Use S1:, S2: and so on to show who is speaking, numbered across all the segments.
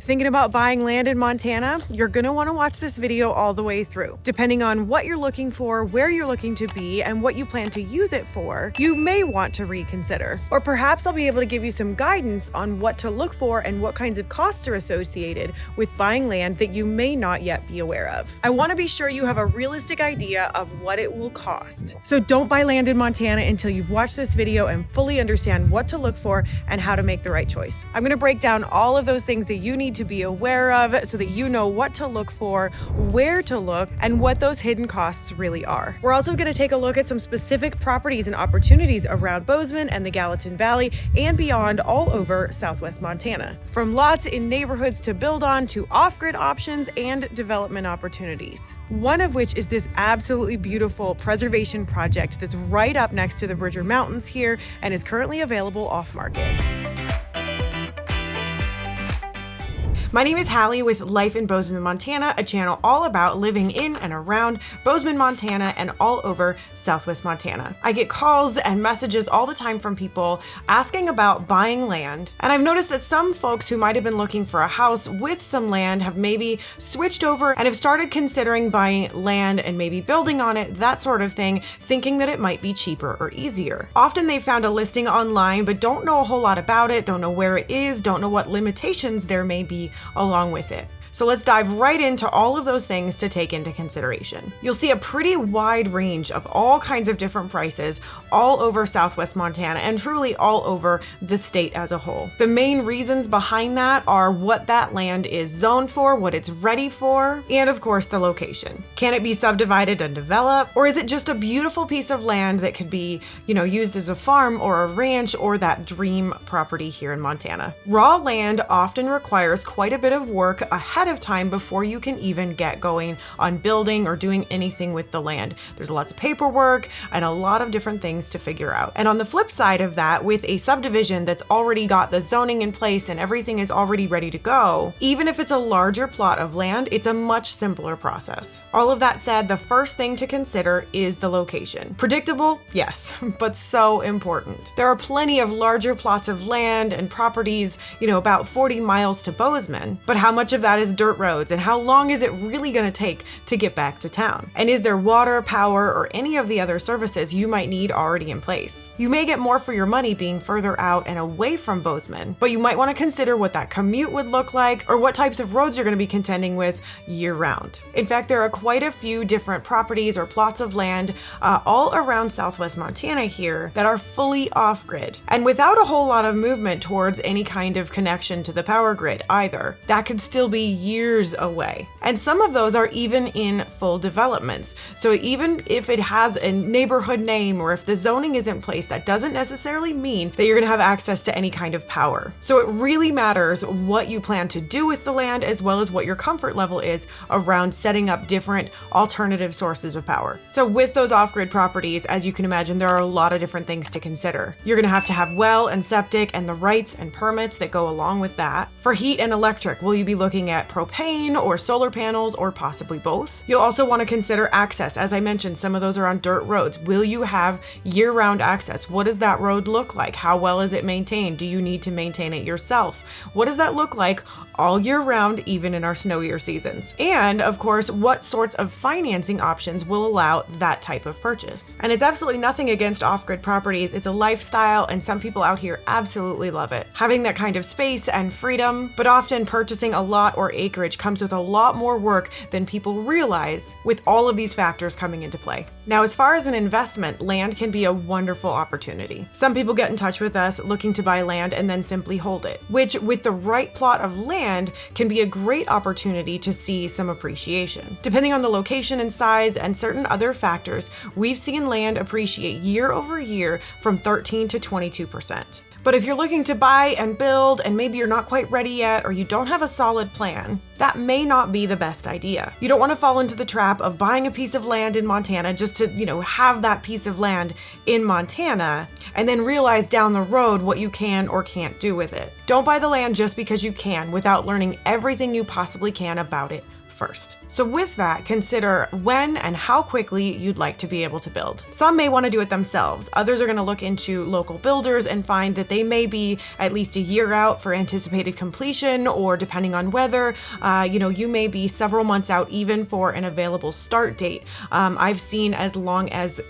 S1: Thinking about buying land in Montana? You're going to want to watch this video all the way through. Depending on what you're looking for, where you're looking to be, and what you plan to use it for, you may want to reconsider. Or perhaps I'll be able to give you some guidance on what to look for and what kinds of costs are associated with buying land that you may not yet be aware of. I want to be sure you have a realistic idea of what it will cost. So don't buy land in Montana until you've watched this video and fully understand what to look for and how to make the right choice. I'm going to break down all of those things that you need to be aware of so that you know what to look for, where to look, and what those hidden costs really are. We're also going to take a look at some specific properties and opportunities around Bozeman and the Gallatin Valley and beyond all over Southwest Montana. From lots in neighborhoods to build on to off-grid options and development opportunities. One of which is this absolutely beautiful preservation project that's right up next to the Bridger Mountains here and is currently available off-market. My name is Hallie with Life in Bozeman, Montana, a channel all about living in and around Bozeman, Montana, and all over Southwest Montana. I get calls and messages all the time from people asking about buying land, and I've noticed that some folks who might have been looking for a house with some land have maybe switched over and have started considering buying land and maybe building on it, that sort of thing, thinking that it might be cheaper or easier. Often they found a listing online but don't know a whole lot about it, don't know where it is, don't know what limitations there may be along with it. So let's dive right into all of those things to take into consideration. You'll see a pretty wide range of all kinds of different prices all over Southwest Montana and truly all over the state as a whole. The main reasons behind that are what that land is zoned for, what it's ready for, and of course the location. Can it be subdivided and developed, or is it just a beautiful piece of land that could be, used as a farm or a ranch or that dream property here in Montana? Raw land often requires quite a bit of work ahead of time before you can even get going on building or doing anything with the land. There's lots of paperwork and a lot of different things to figure out. And on the flip side of that, with a subdivision that's already got the zoning in place and everything is already ready to go, even if it's a larger plot of land, it's a much simpler process. All of that said, the first thing to consider is the location. Predictable? Yes, but so important. There are plenty of larger plots of land and properties, about 40 miles to Bozeman, but how much of that is dirt roads, and how long is it really going to take to get back to town? And is there water, power, or any of the other services you might need already in place? You may get more for your money being further out and away from Bozeman, but you might want to consider what that commute would look like or what types of roads you're going to be contending with year-round. In fact, there are quite a few different properties or plots of land all around Southwest Montana here that are fully off-grid and without a whole lot of movement towards any kind of connection to the power grid either. That could still be years away. And some of those are even in full developments. So even if it has a neighborhood name or if the zoning is in place, that doesn't necessarily mean that you're going to have access to any kind of power. So it really matters what you plan to do with the land as well as what your comfort level is around setting up different alternative sources of power. So with those off-grid properties, as you can imagine, there are a lot of different things to consider. You're going to have well and septic and the rights and permits that go along with that. For heat and electric, will you be looking at propane or solar panels or possibly both? You'll also want to consider access. As I mentioned, some of those are on dirt roads. Will you have year-round access? What does that road look like? How well is it maintained? Do you need to maintain it yourself? What does that look like all year round, even in our snowier seasons? And of course, what sorts of financing options will allow that type of purchase? And it's absolutely nothing against off-grid properties. It's a lifestyle and some people out here absolutely love it. Having that kind of space and freedom, but often purchasing a lot or acreage comes with a lot more work than people realize with all of these factors coming into play. Now, as far as an investment, land can be a wonderful opportunity. Some people get in touch with us looking to buy land and then simply hold it, which with the right plot of land can be a great opportunity to see some appreciation. Depending on the location and size and certain other factors, we've seen land appreciate year over year from 13 to 22%. But if you're looking to buy and build and maybe you're not quite ready yet or you don't have a solid plan, that may not be the best idea. You don't want to fall into the trap of buying a piece of land in Montana just to, have that piece of land in Montana and then realize down the road what you can or can't do with it. Don't buy the land just because you can without learning everything you possibly can about it first. So with that, consider when and how quickly you'd like to be able to build. Some may want to do it themselves. Others are going to look into local builders and find that they may be at least a year out for anticipated completion, or depending on weather, you may be several months out even for an available start date. I've seen as long as,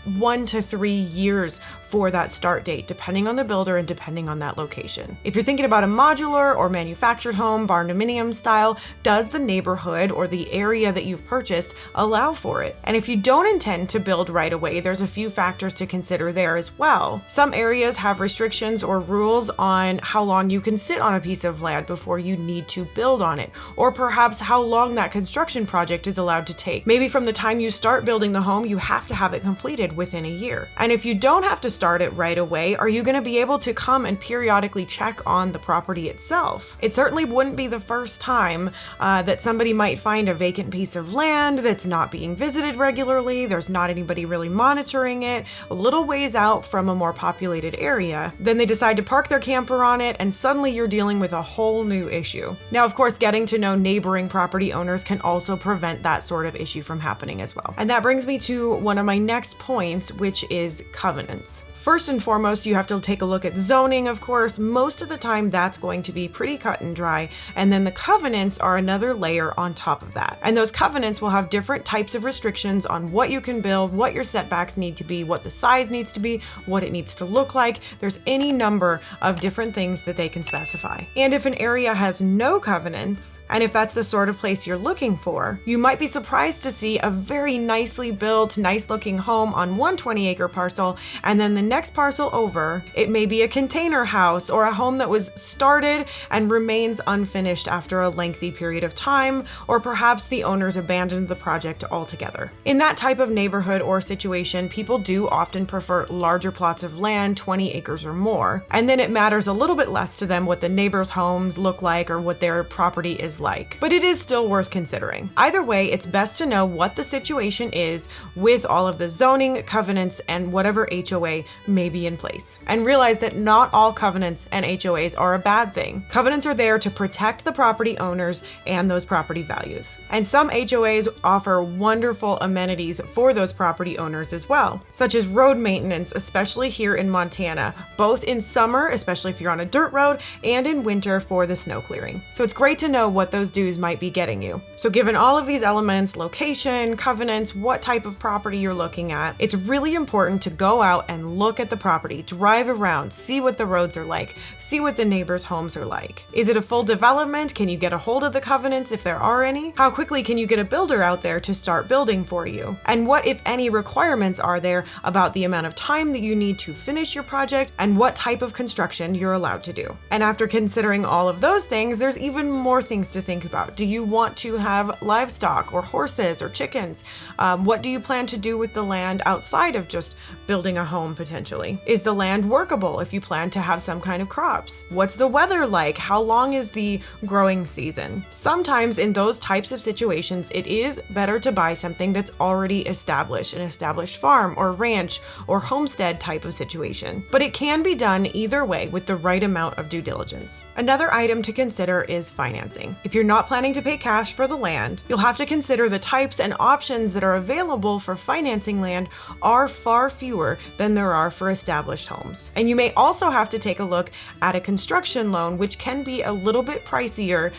S1: 1 to 3 years for that start date, depending on the builder and depending on that location. If you're thinking about a modular or manufactured home, barn dominium style, does the neighborhood or the area that you've purchased allow for it? And if you don't intend to build right away, there's a few factors to consider there as well. Some areas have restrictions or rules on how long you can sit on a piece of land before you need to build on it, or perhaps how long that construction project is allowed to take. Maybe from the time you start building the home, you have to have it completed within a year. And if you don't have to start it right away, are you going to be able to come and periodically check on the property itself? It certainly wouldn't be the first time that somebody might find a vacant piece of land that's not being visited regularly, there's not anybody really monitoring it, a little ways out from a more populated area. Then they decide to park their camper on it, and suddenly you're dealing with a whole new issue. Now, of course, getting to know neighboring property owners can also prevent that sort of issue from happening as well. And that brings me to one of my next points, which is covenants. First and foremost, you have to take a look at zoning, of course. Most of the time, that's going to be pretty cut and dry. And then the covenants are another layer on top of that. And those covenants will have different types of restrictions on what you can build, what your setbacks need to be, what the size needs to be, what it needs to look like. There's any number of different things that they can specify. And if an area has no covenants, and if that's the sort of place you're looking for, you might be surprised to see a very nicely built, nice looking home on one 20-acre parcel, and then the next parcel over, it may be a container house or a home that was started and remains unfinished after a lengthy period of time, or perhaps the owners abandoned the project altogether. In that type of neighborhood or situation, people do often prefer larger plots of land, 20 acres or more, and then it matters a little bit less to them what the neighbors' homes look like or what their property is like. But it is still worth considering. Either way, it's best to know what the situation is with all of the zoning, covenants, and whatever HOA may be in place. And realize that not all covenants and HOAs are a bad thing. Covenants are there to protect the property owners and those property values. And some HOAs offer wonderful amenities for those property owners as well, such as road maintenance, especially here in Montana, both in summer, especially if you're on a dirt road, and in winter for the snow clearing. So it's great to know what those dues might be getting you. So given all of these elements, location, covenants, what type of property you're looking at, it's really important to go out and look at the property, drive around, see what the roads are like, see what the neighbors' homes are like. Is it a full development? Can you get a hold of the covenants if there are any? How quickly can you get a builder out there to start building for you? And what, if any, requirements are there about the amount of time that you need to finish your project and what type of construction you're allowed to do? And after considering all of those things, there's even more things to think about. Do you want to have livestock or horses or chickens? What do you plan to do with the land outside of just building a home potentially? Is the land workable if you plan to have some kind of crops? What's the weather like? How long is the growing season? Sometimes in those types of situations, it is better to buy something that's already established, an established farm or ranch or homestead type of situation. But it can be done either way with the right amount of due diligence. Another item to consider is financing. If you're not planning to pay cash for the land, you'll have to consider the types and options that are available for financing land are far fewer than there are for established homes. And you may also have to take a look at a construction loan, which can be a little bit pricier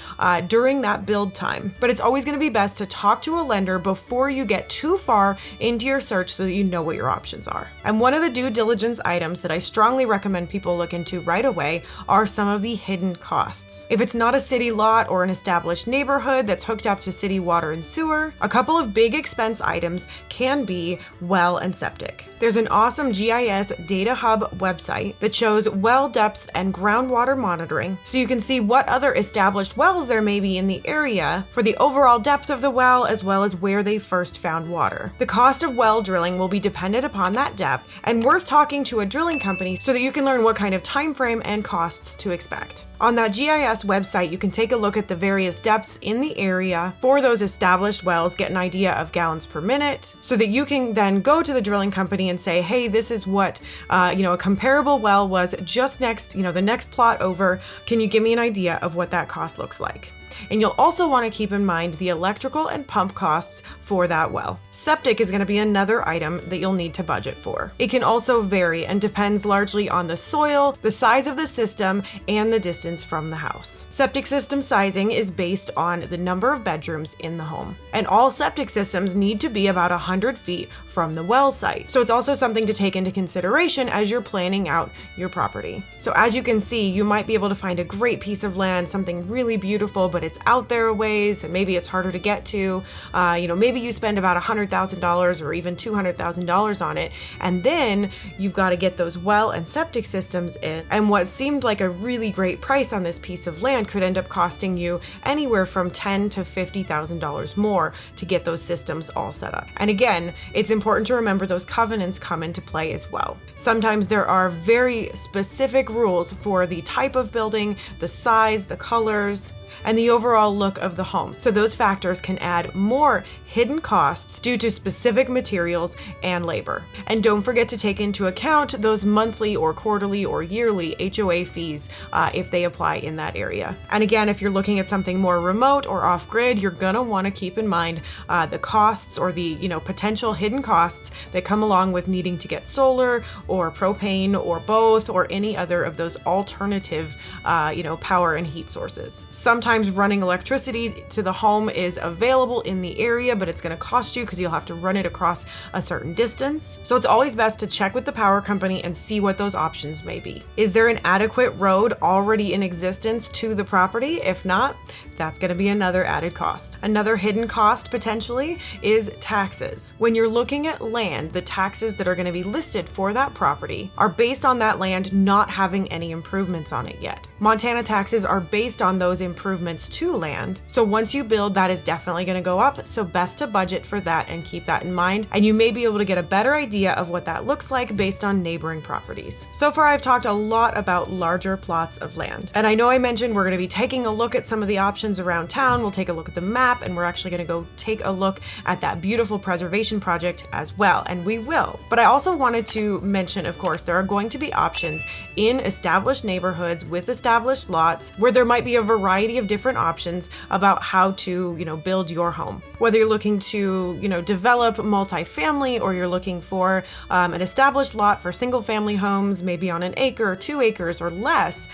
S1: during that build time. But it's always going to be best to talk to a lender before you get too far into your search so that you know what your options are. And one of the due diligence items that I strongly recommend people look into right away are some of the hidden costs. If it's not a city lot or an established neighborhood that's hooked up to city water and sewer, a couple of big expense items can be well and septic. There's an awesome GIS data hub website that shows well depths and groundwater monitoring, so you can see what other established wells there may be in the area for the overall depth of the well as well as where they first found water. The cost of well drilling will be dependent upon that depth and worth talking to a drilling company so that you can learn what kind of time frame and costs to expect. On that GIS website, you can take a look at the various depths in the area for those established wells, get an idea of gallons per minute, so that you can then go to the drilling company and say, hey, this is what, a comparable well was just next, the next plot over. Can you give me an idea of what that cost looks like? And you'll also want to keep in mind the electrical and pump costs for that well. Septic is going to be another item that you'll need to budget for. It can also vary and depends largely on the soil, the size of the system, and the distance from the house. Septic system sizing is based on the number of bedrooms in the home. And all septic systems need to be about 100 feet from the well site. So it's also something to take into consideration as you're planning out your property. So as you can see, you might be able to find a great piece of land, something really beautiful, but it's out there a ways and maybe it's harder to get to. Maybe you spend about $100,000 or even $200,000 on it, and then you've got to get those well and septic systems in. And what seemed like a really great price on this piece of land could end up costing you anywhere from $10,000 to $50,000 more to get those systems all set up. And again, it's important to remember those covenants come into play as well. Sometimes there are very specific rules for the type of building, the size, the colors, and the overall look of the home. So those factors can add more hidden costs due to specific materials and labor. And don't forget to take into account those monthly or quarterly or yearly HOA fees if they apply in that area. And again, if you're looking at something more remote or off-grid, you're gonna wanna keep in mind the costs or the potential hidden costs that come along with needing to get solar or propane or both or any other of those alternative power and heat sources. Sometimes running electricity to the home is available in the area, but it's going to cost you because you'll have to run it across a certain distance. So it's always best to check with the power company and see what those options may be. Is there an adequate road already in existence to the property? If not, that's going to be another added cost. Another hidden cost potentially is taxes. When you're looking at land, the taxes that are going to be listed for that property are based on that land not having any improvements on it yet. Montana taxes are based on those improvements to land. So once you build, that is definitely going to go up. So best to budget for that and keep that in mind. And you may be able to get a better idea of what that looks like based on neighboring properties. So far, I've talked a lot about larger plots of land. And I know I mentioned we're going to be taking a look at some of the options around town. We'll take a look at the map, and we're actually going to go take a look at that beautiful preservation project as well. And we will. But I also wanted to mention, of course, there are going to be options in established neighborhoods with established lots where there might be a variety of different options about how to, build your home. Whether you're looking to, develop multifamily or you're looking for an established lot for single family homes, maybe on an acre or 2 acres or less,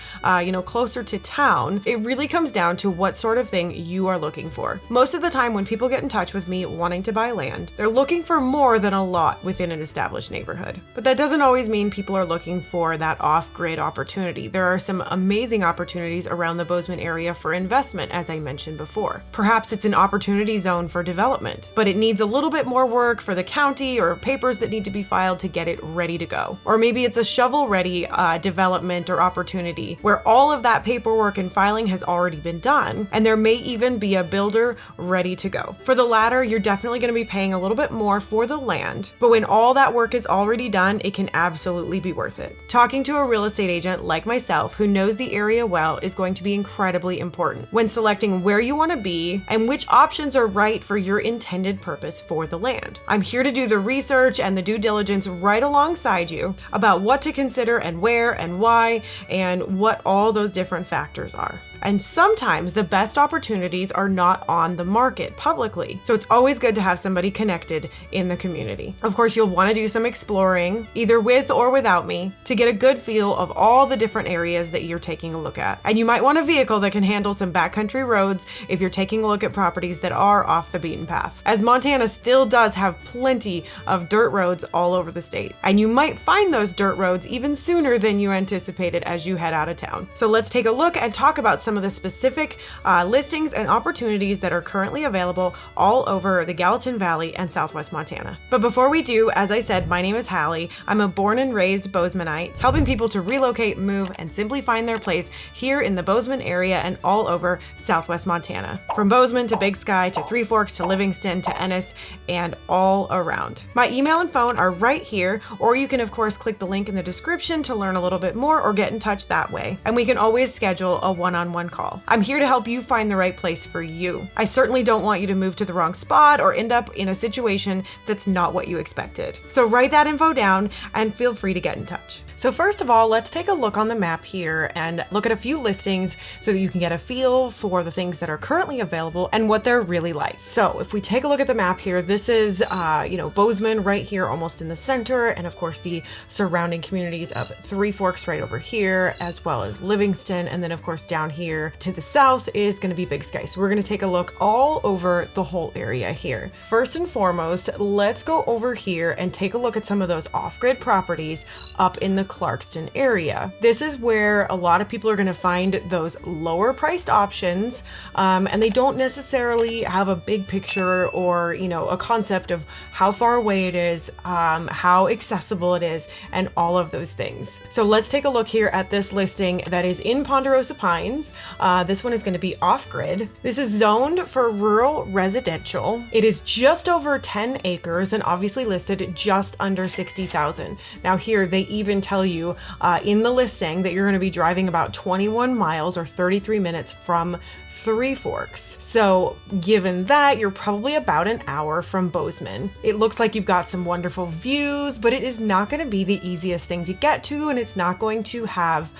S1: closer to town, it really comes down to what sort of thing you are looking for. Most of the time when people get in touch with me wanting to buy land, they're looking for more than a lot within an established neighborhood. But that doesn't always mean people are looking for that off-grid opportunity. There are some amazing opportunities around the Bozeman area for investment, as I mentioned before. Perhaps it's an opportunity zone for development, but it needs a little bit more work for the county or papers that need to be filed to get it ready to go. Or maybe it's a shovel-ready development or opportunity where all of that paperwork and filing has already been done, and there may even be a builder ready to go. For the latter, you're definitely going to be paying a little bit more for the land, but when all that work is already done, it can absolutely be worth it. Talking to a real estate agent like myself who knows the area well is going to be incredibly important when selecting where you want to be and which options are right for your intended purpose for the land. I'm here to do the research and the due diligence right alongside you about what to consider and where and why and what all those different factors are. And sometimes the best opportunities are not on the market publicly. So it's always good to have somebody connected in the community. Of course, you'll want to do some exploring, either with or without me, to get a good feel of all the different areas that you're taking a look at. And you might want a vehicle that can handle some backcountry roads if you're taking a look at properties that are off the beaten path, as Montana still does have plenty of dirt roads all over the state. And you might find those dirt roads even sooner than you anticipated as you head out of town. So let's take a look and talk about some of the specific listings and opportunities that are currently available all over the Gallatin Valley and Southwest Montana. But before we do, as I said, my name is Hallie. I'm a born and raised Bozemanite, helping people to relocate, move, and simply find their place here in the Bozeman area and all over Southwest Montana. From Bozeman to Big Sky to Three Forks to Livingston to Ennis and all around. My email and phone are right here, or you can of course click the link in the description to learn a little bit more or get in touch that way. And we can always schedule a one-on-one one call. I'm here to help you find the right place for you. I certainly don't want you to move to the wrong spot or end up in a situation that's not what you expected. So write that info down and feel free to get in touch. So first of all, let's take a look on the map here and look at a few listings so that you can get a feel for the things that are currently available and what they're really like. So if we take a look at the map here, this is, Bozeman right here, almost in the center, and of course the surrounding communities of Three Forks right over here, as well as Livingston, and then of course down here to the south is going to be Big Sky. So we're going to take a look all over the whole area here. First and foremost, let's go over here and take a look at some of those off-grid properties up in the Clarkston area. This is where a lot of people are going to find those lower priced options, and they don't necessarily have a big picture or, a concept of how far away it is, how accessible it is, and all of those things. So let's take a look here at this listing that is in Ponderosa Pines. This one is going to be off-grid. This is zoned for rural residential. It is just over 10 acres and obviously listed just under 60,000. Now here they even tell you in the listing that you're going to be driving about 21 miles or 33 minutes from Three Forks. So given that, you're probably about an hour from Bozeman. It looks like you've got some wonderful views, but it is not going to be the easiest thing to get to, and it's not going to have,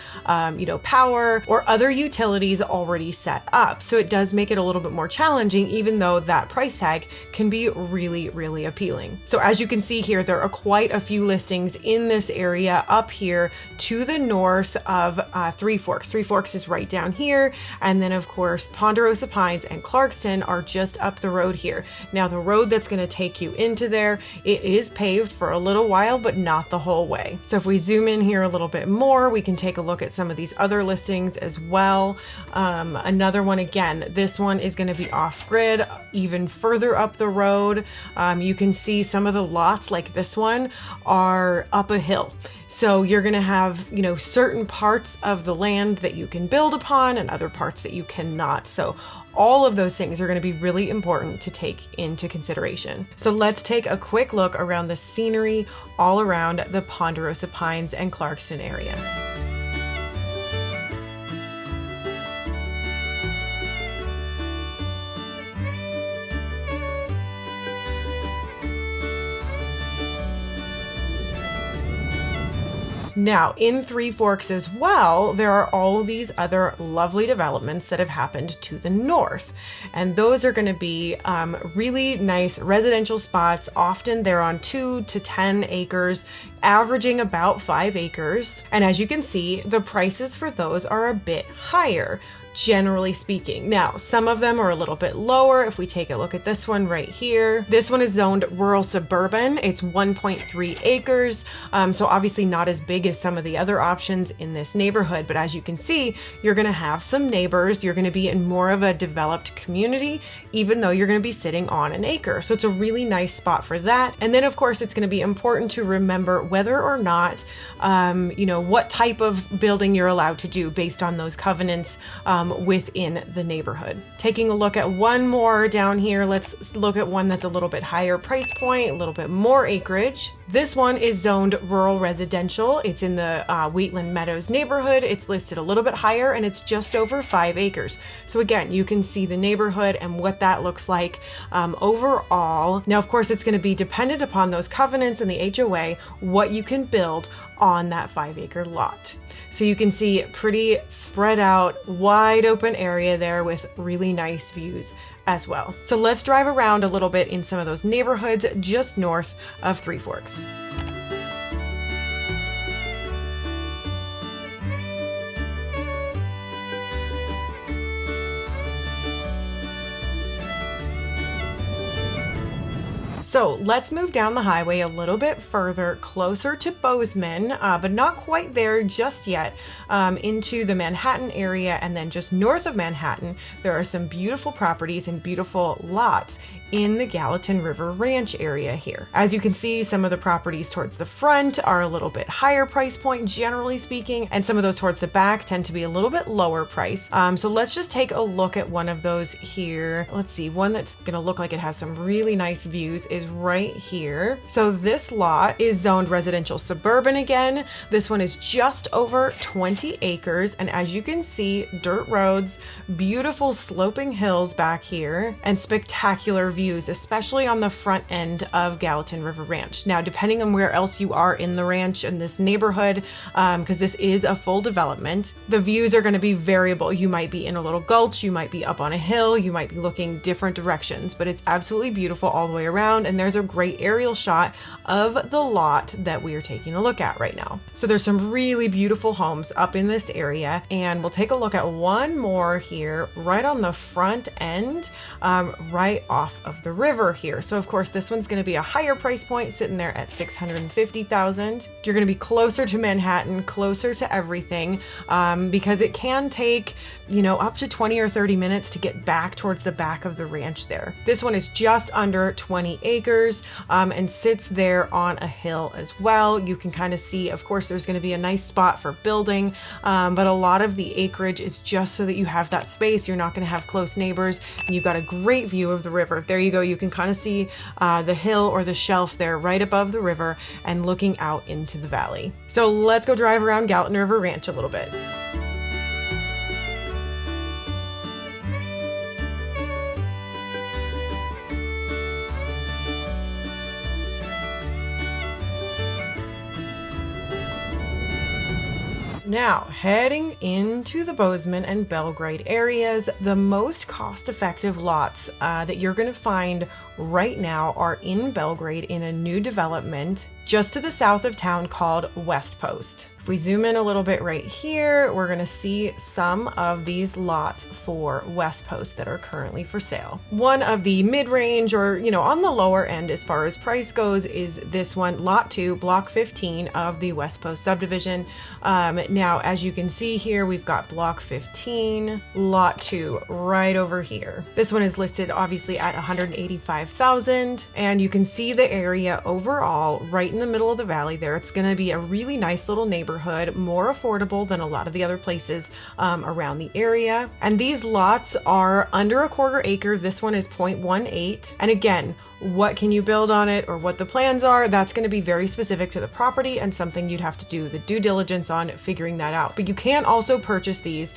S1: power or other utilities already set up. So it does make it a little bit more challenging, even though that price tag can be really, really appealing. So as you can see here, there are quite a few listings in this area up here to the north of Three Forks. Three Forks is right down here, and then of course Ponderosa Pines and Clarkston are just up the road here. Now the road that's going to take you into there, it is paved for a little while, but not the whole way. So if we zoom in here a little bit more, we can take a look at some of these other listings as well. Another one, again, this one is going to be off-grid, even further up the road. You can see some of the lots like this one are up a hill. So you're going to have, certain parts of the land that you can build upon and other parts that you cannot. So all of those things are going to be really important to take into consideration. So let's take a quick look around the scenery all around the Ponderosa Pines and Clarkston area. Now, in Three Forks as well, there are all these other lovely developments that have happened to the north. And those are going to be really nice residential spots. Often they're on 2 to 10 acres, averaging about 5 acres. And as you can see, the prices for those are a bit higher, generally speaking. Now, some of them are a little bit lower. If we take a look at this one right here, this one is zoned rural suburban. It's 1.3 acres. So obviously not as big as some of the other options in this neighborhood. But as you can see, you're going to have some neighbors. You're going to be in more of a developed community, even though you're going to be sitting on an acre. So it's a really nice spot for that. And then of course, it's going to be important to remember whether or not, what type of building you're allowed to do based on those covenants within the neighborhood. Taking a look at one more down here, let's look at one that's a little bit higher price point, a little bit more acreage. This one is zoned rural residential. It's in the Wheatland Meadows neighborhood. It's listed a little bit higher and it's just over 5 acres. So again, you can see the neighborhood and what that looks like overall. Now, of course, it's going to be dependent upon those covenants and the HOA, what you can build on that 5-acre lot. So you can see pretty spread out, wide open area there with really nice views as well. So let's drive around a little bit in some of those neighborhoods just north of Three Forks. So let's move down the highway a little bit further, closer to Bozeman, but not quite there just yet, into the Manhattan area. And then just north of Manhattan, there are some beautiful properties and beautiful lots in the Gallatin River Ranch area here. As you can see, some of the properties towards the front are a little bit higher price point, generally speaking, and some of those towards the back tend to be a little bit lower price. So let's just take a look at one of those here. Let's see, one that's gonna look like it has some really nice views is right here. So this lot is zoned residential suburban again. This one is just over 20 acres. And as you can see, dirt roads, beautiful sloping hills back here, and spectacular views, especially on the front end of Gallatin River Ranch. Now, depending on where else you are in the ranch in this neighborhood, because this is a full development, the views are going to be variable. You might be in a little gulch, you might be up on a hill, you might be looking different directions, but it's absolutely beautiful all the way around. And there's a great aerial shot of the lot that we are taking a look at right now. So there's some really beautiful homes up in this area, and we'll take a look at one more here right on the front end, right off of the river here. So of course this one's going to be a higher price point, sitting there at $650,000. You're going to be closer to Manhattan, closer to everything, because it can take, up to 20 or 30 minutes to get back towards the back of the ranch there. This one is just under 20 acres, and sits there on a hill as well. You can kind of see, of course, there's going to be a nice spot for building, but a lot of the acreage is just so that you have that space. You're not going to have close neighbors, and you've got a great view of the river. There you go. You can kind of see the hill or the shelf there right above the river and looking out into the valley. So let's go drive around Gallatin River Ranch a little bit. Now, heading into the Bozeman and Belgrade areas, the most cost-effective lots that you're going to find right now are in Belgrade in a new development just to the south of town called West Post. If we zoom in a little bit right here, we're going to see some of these lots for West Post that are currently for sale. One of the mid-range, or on the lower end as far as price goes, is this one, Lot 2, Block 15 of the West Post subdivision. Now, as you can see here, we've got Block 15, Lot 2 right over here. This one is listed obviously at $185,000, and you can see the area overall right in the middle of the valley there. It's going to be a really nice little neighborhood, more affordable than a lot of the other places around the area. And these lots are under a quarter acre. This one is 0.18. And again, what can you build on it, or what the plans are, that's going to be very specific to the property and something you'd have to do the due diligence on figuring that out. But you can also purchase these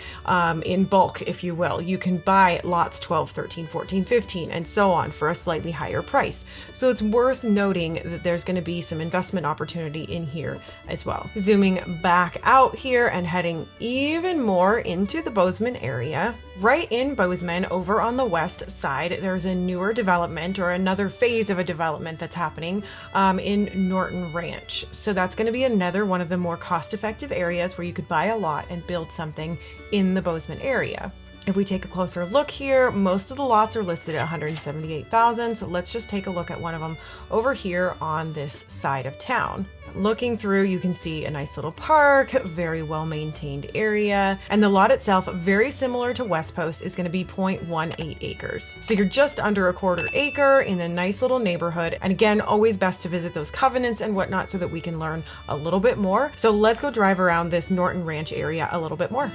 S1: in bulk, if you will. You can buy lots 12, 13, 14, 15, and so on for a slightly higher price. So it's worth noting that there's going to be some investment opportunity in here as well. Zooming back out here and heading even more into the Bozeman area. Right in Bozeman, over on the west side, there's a newer development, or another phase of a development that's happening in Norton Ranch. So that's going to be another one of the more cost-effective areas where you could buy a lot and build something in the Bozeman area. If we take a closer look here, most of the lots are listed at $178,000. So let's just take a look at one of them over here on this side of town. Looking through, you can see a nice little park, very well maintained area, and the lot itself, very similar to West Post, is going to be 0.18 acres. So you're just under a quarter acre in a nice little neighborhood. And again, always best to visit those covenants and whatnot so that we can learn a little bit more. So let's go drive around this Norton Ranch area a little bit more.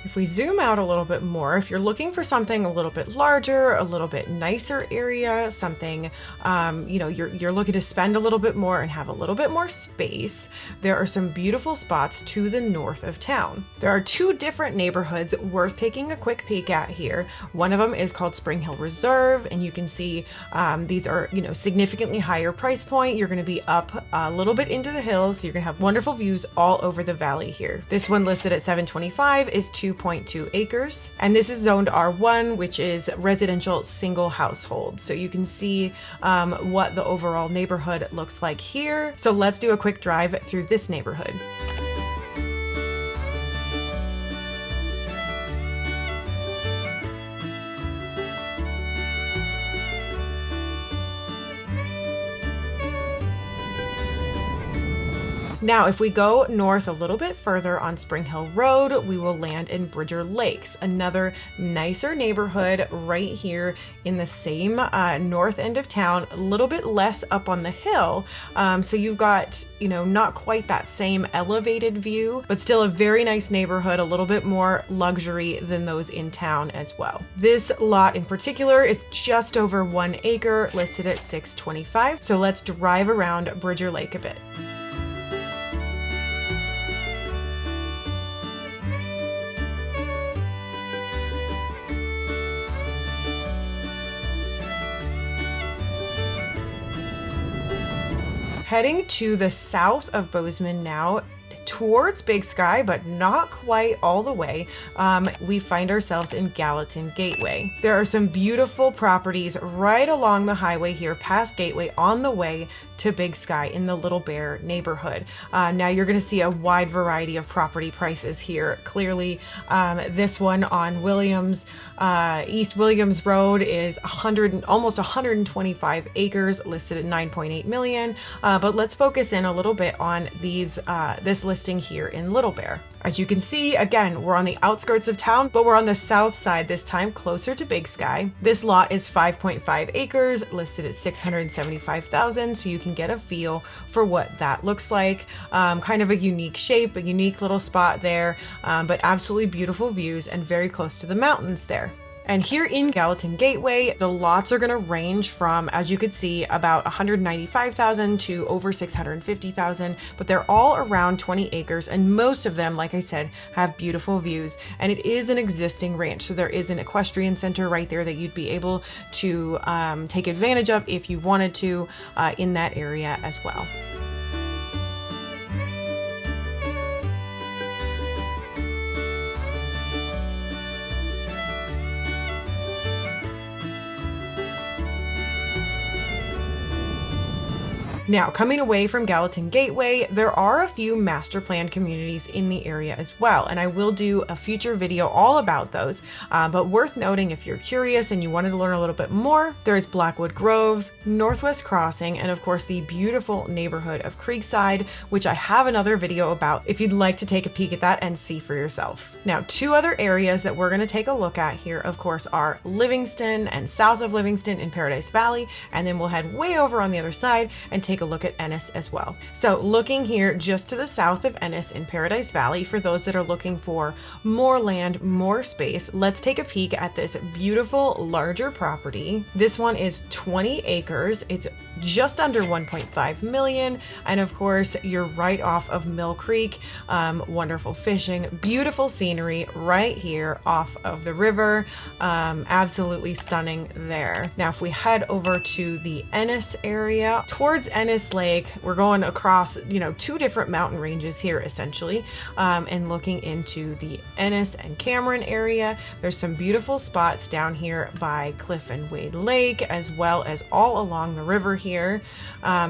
S1: If we zoom out a little bit more, if you're looking for something a little bit larger, a little bit nicer area, something, you're looking to spend a little bit more and have a little bit more space, there are some beautiful spots to the north of town. There are two different neighborhoods worth taking a quick peek at here. One of them is called Spring Hill Reserve, and you can see these are, significantly higher price point. You're going to be up a little bit into the hills, so you're going to have wonderful views all over the valley here. This one listed at $725 is 2.2 acres, and this is zoned R1, which is residential single household. So you can see what the overall neighborhood looks like here. So let's do a quick drive through this neighborhood. Now, if we go north a little bit further on Spring Hill Road, we will land in Bridger Lakes, another nicer neighborhood right here in the same north end of town, a little bit less up on the hill. So you've got, not quite that same elevated view, but still a very nice neighborhood, a little bit more luxury than those in town as well. This lot in particular is just over 1 acre, listed at $625. So let's drive around Bridger Lake a bit. Heading to the south of Bozeman now, towards Big Sky, but not quite all the way, we find ourselves in Gallatin Gateway. There are some beautiful properties right along the highway here past Gateway on the way to Big Sky in the Little Bear neighborhood. Now you're going to see a wide variety of property prices here. Clearly, this one on East Williams Road is almost 125 acres, listed at 9.8 million. But let's focus in a little bit on this listing here in Little Bear. As you can see, again, we're on the outskirts of town, but we're on the south side this time, closer to Big Sky. This lot is 5.5 acres, listed at $675,000, so you can get a feel for what that looks like. Kind of a unique shape, a unique little spot there, but absolutely beautiful views and very close to the mountains there. And here in Gallatin Gateway, the lots are going to range from, as you could see, about $195,000 to over $650,000, but they're all around 20 acres, and most of them, like I said, have beautiful views. And it is an existing ranch, so there is an equestrian center right there that you'd be able to take advantage of if you wanted to in that area as well. Now, coming away from Gallatin Gateway, there are a few master plan communities in the area as well, and I will do a future video all about those. But worth noting, if you're curious and you wanted to learn a little bit more, there's Blackwood Groves, Northwest Crossing, and of course the beautiful neighborhood of Creekside, which I have another video about if you'd like to take a peek at that and see for yourself. Now, two other areas that we're going to take a look at here, of course, are Livingston and south of Livingston in Paradise Valley, and then we'll head way over on the other side and take a look at Ennis as well. So looking here just to the south of Ennis in Paradise Valley, for those that are looking for more land, more space, let's take a peek at this beautiful larger property. This one is 20 acres. It's just under 1.5 million. And of course, you're right off of Mill Creek. Wonderful fishing, beautiful scenery right here off of the river. Absolutely stunning there. Now, if we head over to the Ennis area, towards Ennis Lake, we're going across, two different mountain ranges here essentially, and looking into the Ennis and Cameron area. There's some beautiful spots down here by Cliff and Wade Lake, as well as all along the river here.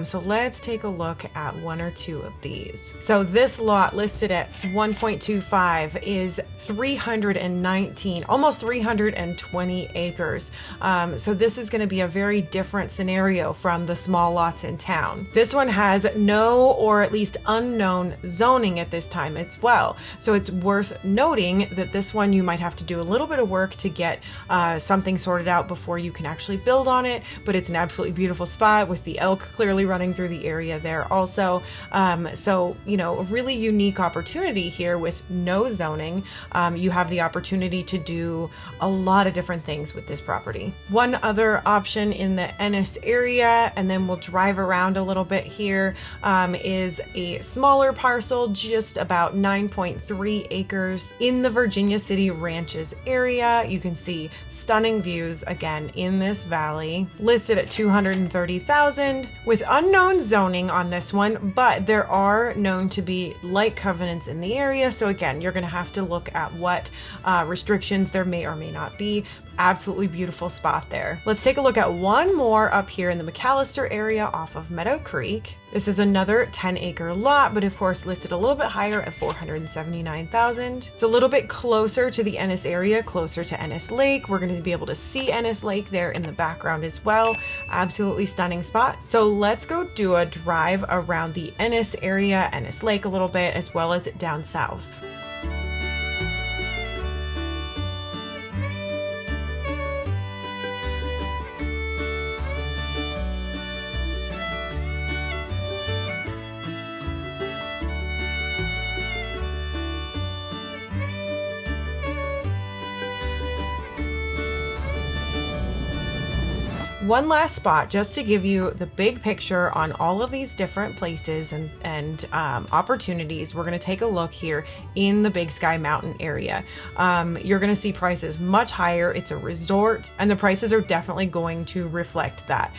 S1: So let's take a look at one or two of these. So this lot listed at 1.25 is 319, almost 320 acres. So this is going to be a very different scenario from the small lots in town. This one has no, or at least unknown, zoning at this time as well. So it's worth noting that this one you might have to do a little bit of work to get something sorted out before you can actually build on it, but it's an absolutely beautiful spot with the elk clearly running through the area there also. So, a really unique opportunity here with no zoning. You have the opportunity to do a lot of different things with this property. One other option in the Ennis area, and then we'll drive around a little bit here, is a smaller parcel, just about 9.3 acres in the Virginia City Ranches area. You can see stunning views again in this valley, listed at $230,000 with unknown zoning on this one, but there are known to be light covenants in the area. So again, you're going to have to look at what restrictions there may or may not be. Absolutely beautiful spot there. Let's take a look at one more up here in the McAllister area off of Meadow Creek. This is another 10-acre lot, but of course listed a little bit higher at $479,000. It's a little bit closer to the Ennis area, closer to Ennis Lake. We're going to be able to see Ennis Lake there in the background as well. Absolutely stunning spot. So let's go do a drive around the Ennis area, Ennis Lake a little bit, as well as down south. One last spot just to give you the big picture on all of these different places and opportunities. We're going to take a look here in the Big Sky Mountain area. You're going to see prices much higher. It's a resort and the prices are definitely going to reflect that.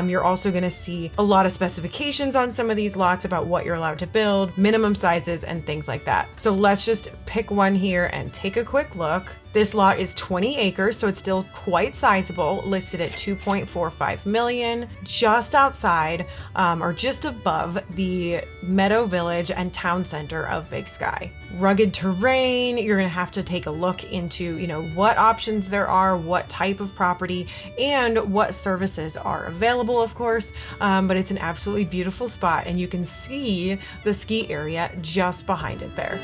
S1: You're also going to see a lot of specifications on some of these lots about what you're allowed to build, minimum sizes, and things like that. So let's just pick one here and take a quick look. This lot is 20 acres, so it's still quite sizable, listed at $2.45 million, just outside or just above the Meadow Village and town center of Big Sky. Rugged terrain, you're gonna have to take a look into, what options there are, what type of property, and what services are available, of course, but it's an absolutely beautiful spot, and you can see the ski area just behind it there.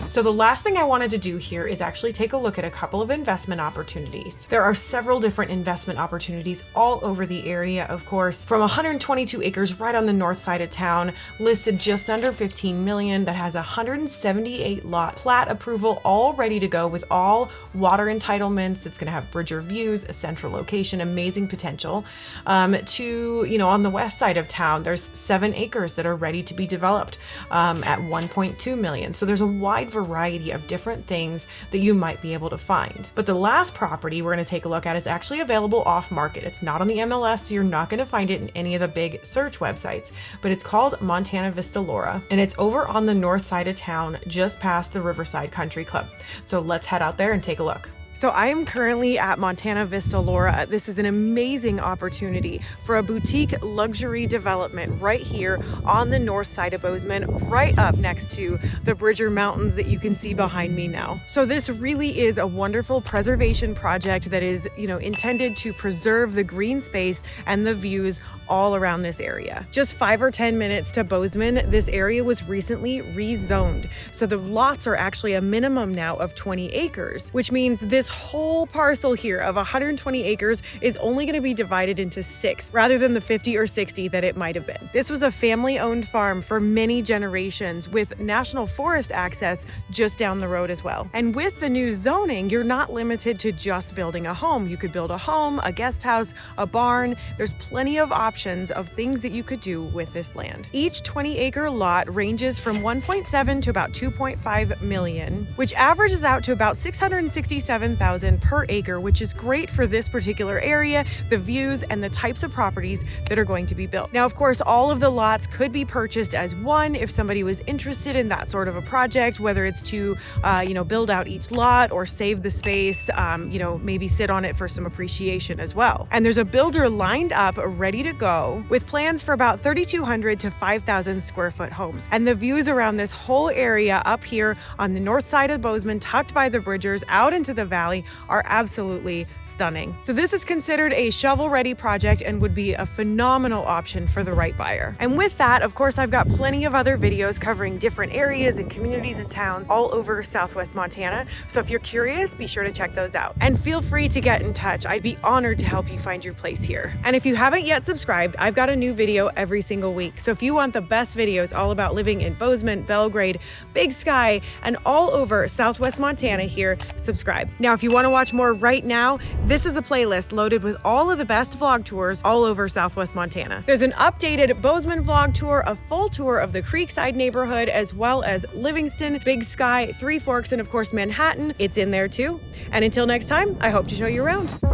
S1: So the last thing I wanted to do here is actually take a look at a couple of investment opportunities. There are several different investment opportunities all over the area, of course, from 122 acres right on the north side of town, listed just under $15 million, that has 178 lot plat approval, all ready to go with all water entitlements. It's gonna have Bridger views, a central location, amazing potential. On the west side of town, there's 7 acres that are ready to be developed at $1.2 million. So there's a wide variety of different things that you might be able to find. But the last property we're going to take a look at is actually available off market. It's not on the MLS, so you're not going to find it in any of the big search websites, but it's called Montana Vista Laura, and it's over on the north side of town, just past the Riverside Country Club. So let's head out there and take a look. So I am currently at Montana Vista Laura. This is an amazing opportunity for a boutique luxury development right here on the north side of Bozeman, right up next to the Bridger Mountains that you can see behind me now. So this really is a wonderful preservation project that is, intended to preserve the green space and the views all around this area. Just 5 or 10 minutes to Bozeman, this area was recently rezoned. So the lots are actually a minimum now of 20 acres, which means this whole parcel here of 120 acres is only going to be divided into 6 rather than the 50 or 60 that it might have been. This was a family-owned farm for many generations with national forest access just down the road as well. And with the new zoning, you're not limited to just building a home. You could build a home, a guest house, a barn. There's plenty of options of things that you could do with this land. Each 20-acre lot ranges from 1.7 to about 2.5 million, which averages out to about $667,000 per acre, which is great for this particular area, the views, and the types of properties that are going to be built. Now, of course, all of the lots could be purchased as one if somebody was interested in that sort of a project, whether it's to, build out each lot or save the space, maybe sit on it for some appreciation as well. And there's a builder lined up ready to go with plans for about 3,200 to 5,000 square foot homes. And the views around this whole area up here on the north side of Bozeman, tucked by the Bridgers out into the valley, are absolutely stunning. So this is considered a shovel-ready project and would be a phenomenal option for the right buyer. And with that, of course, I've got plenty of other videos covering different areas and communities and towns all over Southwest Montana. So if you're curious, be sure to check those out. And feel free to get in touch. I'd be honored to help you find your place here. And if you haven't yet subscribed, I've got a new video every single week. So if you want the best videos all about living in Bozeman, Belgrade, Big Sky, and all over Southwest Montana here, subscribe. Now, if you want to watch more right now, this is a playlist loaded with all of the best vlog tours all over Southwest Montana. There's an updated Bozeman vlog tour, a full tour of the Creekside neighborhood, as well as Livingston, Big Sky, Three Forks, and of course Manhattan. It's in there too. And until next time, I hope to show you around.